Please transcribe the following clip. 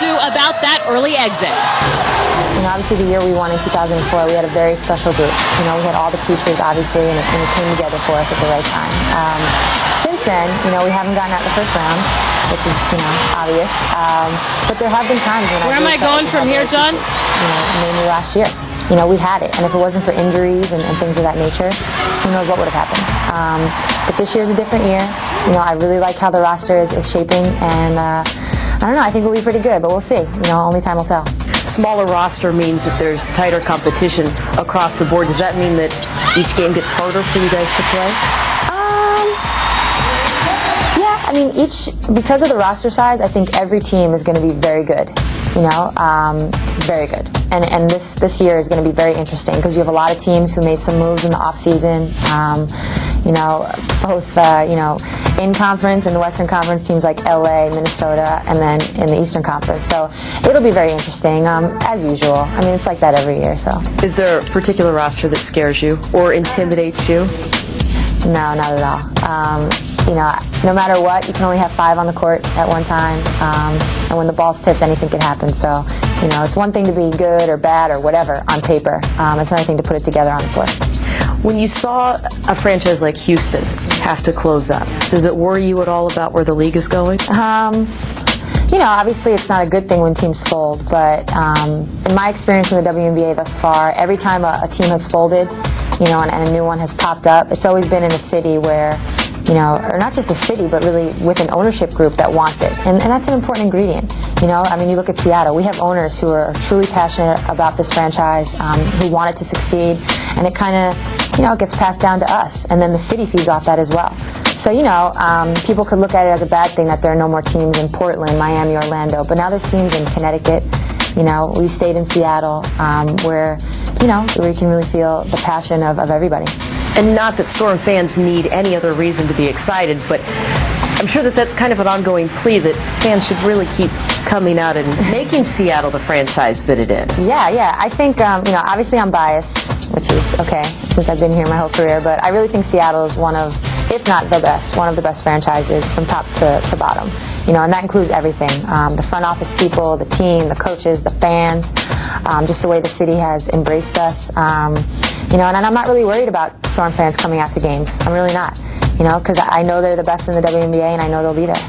Sue, about that early exit. Obviously the year we won in 2004, we had a very special group. We had all the pieces, obviously, and it came together for us at the right time. Since then, we haven't gotten out the first round, which is, obvious. But there have been times when Where am I going from here, John? Mainly last year. We had it, and if it wasn't for injuries and things of that nature, who knows what would have happened. But this year's a different year. I really like how the roster is shaping, and I don't know, I think we'll be pretty good, but we'll see. Only time will tell. Smaller roster means that there's tighter competition across the board. Does that mean that each game gets harder for you guys to play? Yeah, because of the roster size, I think every team is going to be very good. Very good. And this year is going to be very interesting because you have a lot of teams who made some moves in the off season. Both in conference and the Western Conference, teams like LA, Minnesota, and then in the Eastern Conference. So it'll be very interesting, as usual. It's like that every year. So. Is there a particular roster that scares you or intimidates you? No, not at all. No matter what, you can only have 5 on the court at one time, and when the ball's tipped, anything can happen. So, it's one thing to be good or bad or whatever on paper. It's another thing to put it together on the floor. When you saw a franchise like Houston have to close up, does it worry you at all about where the league is going? Obviously it's not a good thing when teams fold, but in my experience in the WNBA thus far, every time a team has folded, and a new one has popped up, it's always been in a city where, or not just a city, but really with an ownership group that wants it. And that's an important ingredient. You look at Seattle. We have owners who are truly passionate about this franchise, who want it to succeed, and it kind of, it gets passed down to us. And then the city feeds off that as well. So, people could look at it as a bad thing that there are no more teams in Portland, Miami, Orlando, but now there's teams in Connecticut. We stayed in Seattle, where you can really feel the passion of everybody. And not that Storm fans need any other reason to be excited, but I'm sure that that's kind of an ongoing plea that fans should really keep coming out and making Seattle the franchise that it is. Yeah. I think, obviously I'm biased, which is okay since I've been here my whole career, but I really think Seattle is one of, if not the best, one of the best franchises from top to bottom. And that includes everything. The front office people, the team, the coaches, the fans, just the way the city has embraced us. And I'm not really worried about Storm fans coming out to games. I'm really not. Because I know they're the best in the WNBA and I know they'll be there.